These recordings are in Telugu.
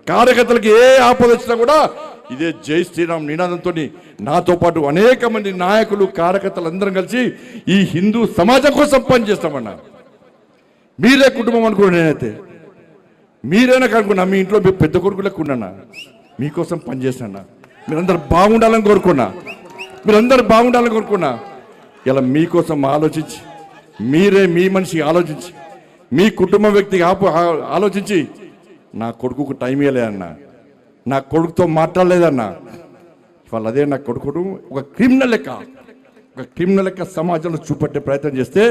కార్యకర్తలకు ఏ ఆపద వచ్చినా కూడా ఇదే జై శ్రీరామ్ నినాదంతో నాతో పాటు అనేక మంది నాయకులు కార్యకర్తలు అందరం కలిసి ఈ హిందూ సమాజం కోసం పనిచేస్తామన్నా. మీరే కుటుంబం అనుకున్నా, నేనైతే మీరైనా కనుక్కున్నా, మీ ఇంట్లో మీ పెద్ద కొడుకు లెక్కున్నా, మీకోసం పనిచేసినా, మీరందరూ బాగుండాలని కోరుకున్నా, మీరందరూ బాగుండాలని కోరుకున్నా. ఇలా మీకోసం ఆలోచించి, మీరే మీ మనిషి ఆలోచించి, మీ కుటుంబ వ్యక్తికి ఆలోచించి నా కొడుకుకు టైం ఇవ్వలేదన్నా, నా కొడుకుతో మాట్లాడలేదన్నా. ఇవాళ అదే నా కొడుకును ఒక క్రిమినల్ లెక్క సమాజంలో చూపెట్టే ప్రయత్నం చేస్తే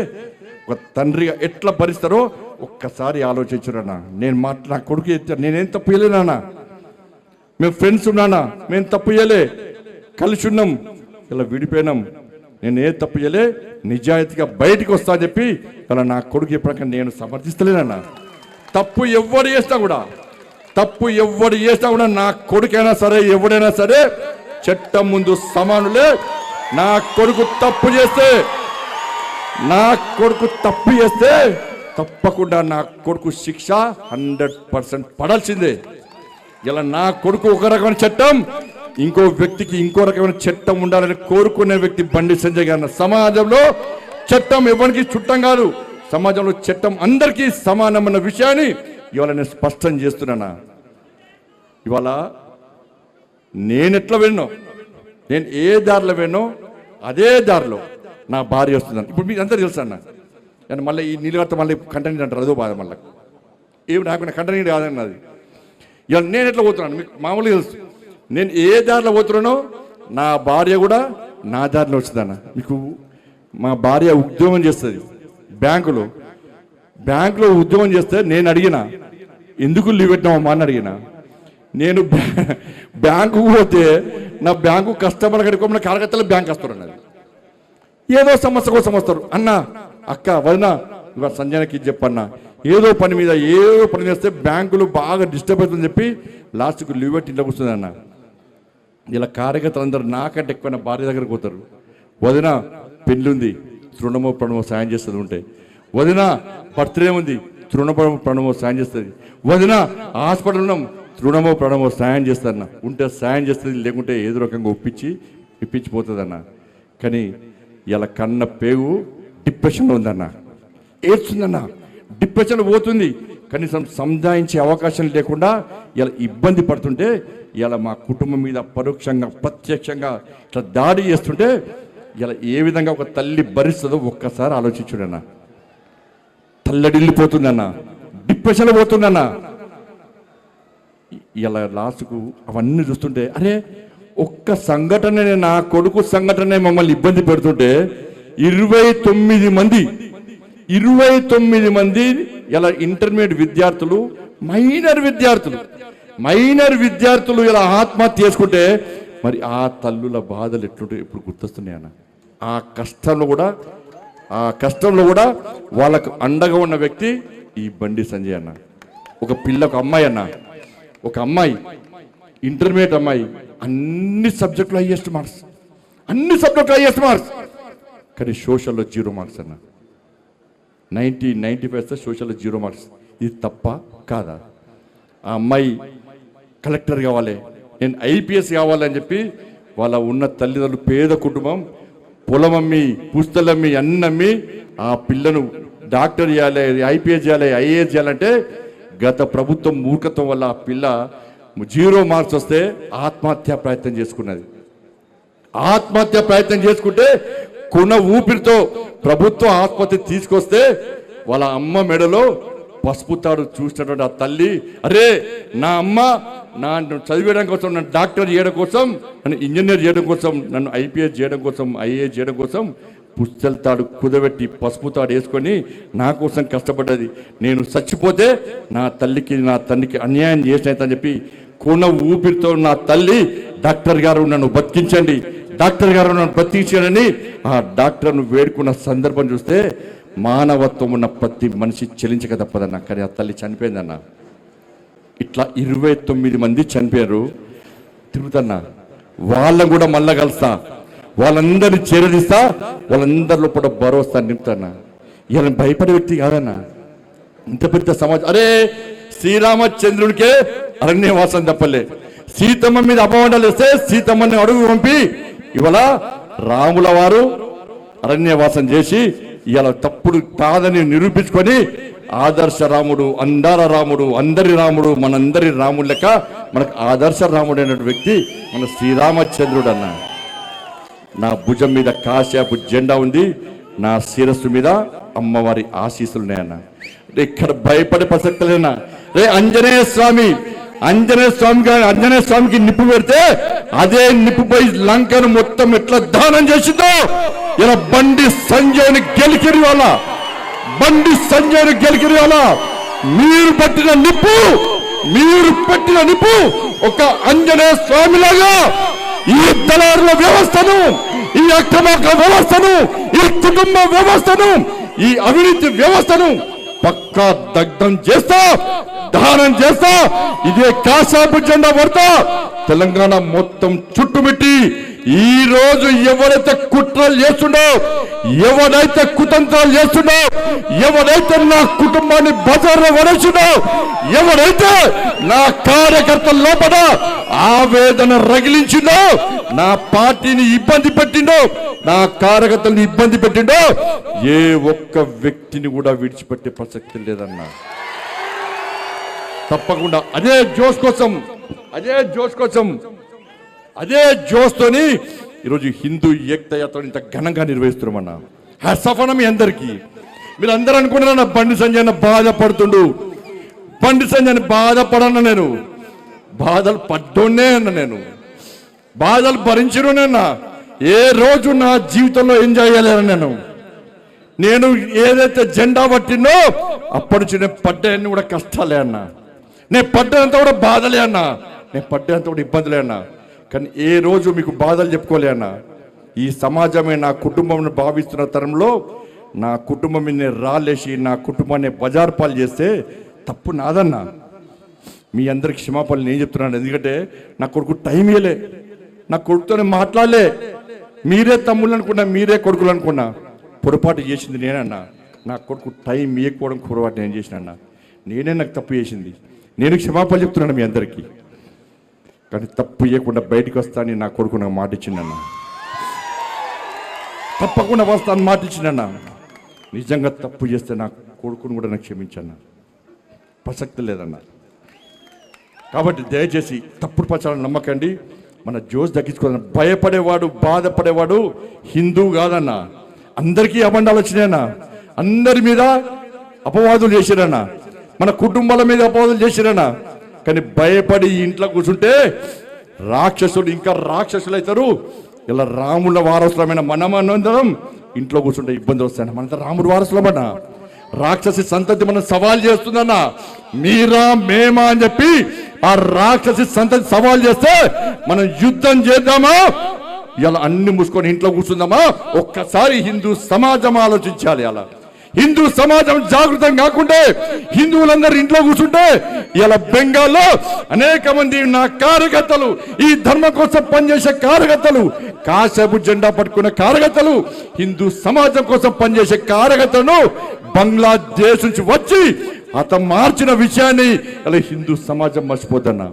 ఒక తండ్రిగా ఎట్లా భరిస్తారో ఒక్కసారి ఆలోచించురన్నా. నా కొడుకు నేనేం తప్పు చేయలేనా, మేము ఫ్రెండ్స్ ఉన్నానా, మేము తప్పు చేయలే, కలిసి ఉన్నాం, ఇలా విడిపోయినాం, నేను ఏ తప్పు చేయలే, నిజాయితీగా బయటికి వస్తా అని చెప్పి ఇలా నా కొడుకు చెప్పాక నేను సమర్థిస్తలేనన్నా. తప్పు ఎవరు చేస్తా కూడా నా కొడుకైనా సరే ఎవడైనా సరే చట్టం ముందు సమానులే. నా కొడుకు తప్పు చేస్తే తప్పకుండా నా కొడుకు శిక్ష 100% పడాల్సిందే. ఇలా నా కొడుకు ఒక రకమైన చట్టం, ఇంకో వ్యక్తికి ఇంకో రకమైన చట్టం ఉండాలని కోరుకునే వ్యక్తి బండి సంజయ్ గారు. సమాజంలో చట్టం ఎవరికి చుట్టం కాదు, సమాజంలో చట్టం అందరికీ సమానమన్న విషయాన్ని ఇవాళ నేను స్పష్టం చేస్తున్నానా. ఇవాళ నేను ఎట్లా వెళ్ళినో, నేను ఏ దారిలో వెళ్ళినో అదే దారిలో నా భార్య వస్తుందని ఇప్పుడు మీకు అందరూ తెలుసు అన్న. నేను మళ్ళీ ఈ నీళ్ళతో మళ్ళీ కంటనీడు అంటారు, అదో బాధ. మళ్ళీ ఏమి నాకు కంటనీడు కాదన్నది. ఇవాళ నేను ఎట్లా పోతున్నాను మీకు మామూలుగా తెలుసు. నేను ఏ దారిలో పోతున్నానో నా భార్య కూడా నా దారిలో వచ్చిందన్న. మీకు మా భార్య ఉద్యోగం చేస్తుంది బ్యాంకులో ఉద్యోగం చేస్తే నేను అడిగిన ఎందుకు లీవ్ పెట్టినామమ్మా అని అడిగిన. నేను బ్యాంకు పోతే నా బ్యాంకు కస్టమర్ కడుకోమని కార్యకర్తలు బ్యాంక్ వస్తారు అన్నది. ఏదో సమస్య కోసం వస్తారు. అన్న అక్క వదినా ఇవాళ సంజయ్కి చెప్పన్నా, ఏదో పని మీద చేస్తే బ్యాంకులు బాగా డిస్టర్బ్ అవుతుందని చెప్పి లాస్ట్కు లీవ్ పెట్టి ఇంట్లో కూర్చుంది అన్న. ఇలా కార్యకర్తలు అందరూ నాకంటే ఎక్కువ నా భార్య దగ్గరకు పోతారు. వదిన పెళ్ళి ఉంది, తృణమో ప్రణమో సాయం చేస్తుంది ఉంటే, వదిన బర్త్డే ఉంది, తృణమో ప్రణమో సాయం చేస్తుంది, వదిన హాస్పిటల్ ఉన్నాం, తృణమో ప్రణమో సాయం చేస్తారన్న. ఉంటే సాయం చేస్తుంది, లేకుంటే ఏదో రకంగా ఇప్పించిపోతుంది అన్న. కానీ ఇలా కన్న పేగు డిప్రెషన్లో ఉందన్న, ఏడ్చుందన్న, డిప్రెషన్ పోతుంది. కనీసం సంజాయించే అవకాశం లేకుండా ఇలా ఇబ్బంది పడుతుంటే, ఇలా మా కుటుంబం మీద పరోక్షంగా ప్రత్యక్షంగా ఇట్లా దాడి చేస్తుంటే ఇలా ఏ విధంగా ఒక తల్లి భరిస్తుందో ఒక్కసారి ఆలోచించుడన్నా. తల్లడిల్లిపోతుందన్న, డిప్రెషన్లో పోతుందన్న. ఇలా లాస్ట్కు అవన్నీ చూస్తుంటే అరే ఒక్క సంఘటన, నా కొడుకు సంఘటన మమ్మల్ని ఇబ్బంది పెడుతుంటే 29 మంది ఇలా ఇంటర్మీడియట్ విద్యార్థులు, మైనర్ విద్యార్థులు ఇలా ఆత్మహత్య చేసుకుంటే మరి ఆ తల్లుల బాధలు ఎట్లుంటే ఇప్పుడు గుర్తొస్తున్నాయన్న. ఆ కష్టంలో కూడా వాళ్ళకు అండగా ఉన్న వ్యక్తి ఈ బండి సంజయ్ అన్న. ఒక అమ్మాయి ఇంటర్మీడియట్ అమ్మాయి, అన్ని సబ్జెక్టులు హైయెస్ట్ మార్క్స్, కానీ సోషల్లో 0 మార్క్స్ అన్న. 95 సోషల్లో 0 మార్క్స్. ఇది తప్ప కాదా? ఆ అమ్మాయి కలెక్టర్ కావాలి, నేను IPS కావాలని చెప్పి వాళ్ళ ఉన్న తల్లిదండ్రులు, పేద కుటుంబం, పొలమమ్మి పుస్తలమ్మి అన్నమ్మి ఆ పిల్లను డాక్టర్ చేయాలి, IPS చేయాలి, IAS చేయాలంటే గత ప్రభుత్వం మూర్ఖత్వం వల్ల ఆ పిల్ల 0 మార్క్స్ వస్తే ఆత్మహత్య ప్రయత్నం చేసుకుంటే కొన ఊపిరితో ప్రభుత్వ ఆసుపత్రి తీసుకొస్తే వాళ్ళ అమ్మ మెడలో పసుపు తాడు చూసినటువంటి ఆ తల్లి, అరే నా అమ్మ నన్ను చదివేయడం కోసం, నన్ను డాక్టర్ చేయడం కోసం, నన్ను ఇంజనీర్ చేయడం కోసం, నన్ను IPS చేయడం కోసం, IAS చేయడం కోసం పుస్తల తాడు కుదబెట్టి పసుపు తాడు వేసుకొని నా కోసం కష్టపడ్డది. నేను చచ్చిపోతే నా తల్లికి నా తండ్రికి అన్యాయం చేసినని చెప్పి కొన ఊపిరితో నా తల్లి, డాక్టర్ గారు నన్ను బతికించండి, ఆ డాక్టర్ను వేడుకున్న సందర్భం చూస్తే మానవత్వం ఉన్న ప్రతి మనిషి చెలించక తప్పదన్న. కానీ ఆ తల్లి చనిపోయిందన్న. ఇట్లా 29 మంది చనిపోయారు. తిరుగుతున్నా, వాళ్ళని కూడా మళ్ళా కలుస్తా, వాళ్ళందరినీ చేరదీస్తా, వాళ్ళందరిలో కూడా భరోసా నింపుతాన్నా. ఇలా భయపడే వ్యక్తి కాదన్నా. ఇంత పెద్ద సమాజం, అరే శ్రీరామచంద్రుడికే అరణ్యవాసం తప్పలే. సీతమ్మ మీద అపవాదాలు వేస్తే సీతమ్మని అడుగు పంపి ఇవాళ రాముల వారు అరణ్యవాసం చేసి ఇవాళ తప్పుడు కాదని నిరూపించుకొని ఆదర్శ రాముడు, అందాల రాముడు, అందరి రాముడు, మనందరి రాముడు లెక్క మనకు ఆదర్శ రాముడు అనే వ్యక్తి మన శ్రీరామచంద్రుడు అన్న. నా భుజం మీద కాశాపు జెండా ఉంది, నా శిరస్సు మీద అమ్మవారి ఆశీస్సులు ఉన్నాయన్న. ఇక్కడ భయపడే ప్రసక్తి లేనా? రే ఆంజనేయ స్వామికి నిప్పు పెడితే అదే నిప్పుపై లంకను మొత్తం ఎట్లా దానం చేసిందో ఇలా బండి సంజయ్ని గెలికిరి వాళ్ళ మీరు పెట్టిన నిప్పు ఒక ఆంజనేయ స్వామిలాగా ఈ దళారుల వ్యవస్థను, ఈ అక్రమార్క వ్యవస్థను, ఈ కుటుంబ వ్యవస్థను, ఈ అవినీతి వ్యవస్థను పక్కా దగ్ధం చేస్తా, దహనం చేస్తా, ఇదే కాషాపు జెండా పడతా తెలంగాణ మొత్తం చుట్టుముట్టి ఈ రోజు ఎవరైతే కుట్రలు చేస్తుండో, ఎవరైతే కుతంత్రాలు చేస్తుండో, ఎవరైతే నా కుటుంబాన్ని బజార్లో వడేసిండో, ఎవరైతే నా కార్యకర్తల లోపల ఆవేదన రగిలించిండో, నా పార్టీని ఇబ్బంది పెట్టిండో, నా కార్యకర్తలను ఇబ్బంది పెట్టిండో, ఏ ఒక్క వ్యక్తిని కూడా విడిచిపెట్టే ప్రసక్తి లేదన్నా. తప్పకుండా అదే జోస్తోని ఈరోజు హిందూ ఏకతాయాత్ర ఇంత ఘనంగా నిర్వహిస్తున్నామన్నా. హ్యాట్సాఫ్ మీ అందరికీ. మీరు అందరూ అనుకున్నారన్న బండి సంజయ్ బాధపడుతుండు. బండి సంజయ్ బాధపడన్నా, నేను బాధలు పడ్డోనే అన్న, నేను బాధలు భరించరునేనా. ఏ రోజు నా జీవితంలో ఎంజాయ్ చేయలేను. నేను ఏదైతే జెండా పట్టిందో అప్పటి నుంచి నేను పడ్డాయన్ని కూడా కష్టాలే అన్నా, నేను పడ్డంత కూడా బాధలే అన్నా, నేను పడ్డంత కూడా ఇబ్బందులే అన్నా. కానీ ఏ రోజు మీకు బాధలు చెప్పుకోలే అన్నా. ఈ సమాజమే నా కుటుంబం భావిస్తున్న తరంలో నా కుటుంబం మీద రాలేసి నా కుటుంబాన్ని బజార్ పాలు చేస్తే తప్పు నాదన్నా. మీ అందరికి క్షమాపణలు నేను చెప్తున్నాను. ఎందుకంటే నా కొడుకు టైం ఇవ్వలే, నా కొడుకుతోనే మాట్లాడలే. మీరే తమ్ముళ్ళు అనుకున్నా, మీరే కొడుకులు అనుకున్నా. పొరపాటు చేసింది నేనన్నా. నా కొడుకు టైం ఇవ్వకపోవడం పొరపాటు నేను చేసినన్నా. నేనే నాకు తప్పు చేసింది. నేను క్షమాపణలు చెప్తున్నాను మీ అందరికీ. కానీ తప్పు ఇవ్వకుండా బయటకు వస్తానని నా కొడుకు నాకు మాట ఇచ్చిందన్న. తప్పకుండా వస్తాను మాట ఇచ్చిందన్న. నిజంగా తప్పు చేస్తే నా కొడుకును కూడా నాకు క్షమించన్న, ప్రసక్తి లేదన్న. కాబట్టి దయచేసి తప్పుడు ప్రచారం నమ్మకండి. మన జోష్ దక్కించుకోవాలన్న. భయపడేవాడు, బాధపడేవాడు హిందూ కాదన్న. అందరికీ అబండాలు వచ్చినాయన్న, అందరి మీద అపవాదులు చేసిరన్న, మన కుటుంబాల మీద అపవాదులు చేసిరన్న. కానీ భయపడి ఇంట్లో కూర్చుంటే రాక్షసులు ఇంకా రాక్షసులు అవుతారు. ఇలా రాముల వారసులమైన మనమందరం ఇంట్లో కూర్చుంటే ఇబ్బంది వస్తాయన్న. మనంతా రాముడు వారసులమన్నా. రాక్షసి సంతతి మనం సవాల్ చేస్తుందన్న. మీరా మేమా అని చెప్పి ఆ రాక్షసి సంతతి సవాల్ చేస్తే మనం యుద్ధం చేద్దామా, ఇలా అన్ని మూసుకొని ఇంట్లో కూర్చుందామా? ఒక్కసారి హిందూ సమాజం ఆలోచించాలి. అలా హిందూ సమాజం జాగృతం కాకుంటే, హిందువులందరూ ఇంట్లో కూర్చుంటే ఇలా బెంగాల్లో అనేక మంది నా కార్యకర్తలు, ఈ ధర్మం కోసం పనిచేసే కార్యకర్తలు, కాసేపు జెండా పట్టుకునే కార్యకర్తలు, హిందూ సమాజం కోసం పనిచేసే కార్యకర్తలను బంగ్లాదేశ్ నుంచి వచ్చి అతను మార్చిన విషయాన్ని ఇలా హిందూ సమాజం మర్చిపోతున్నా.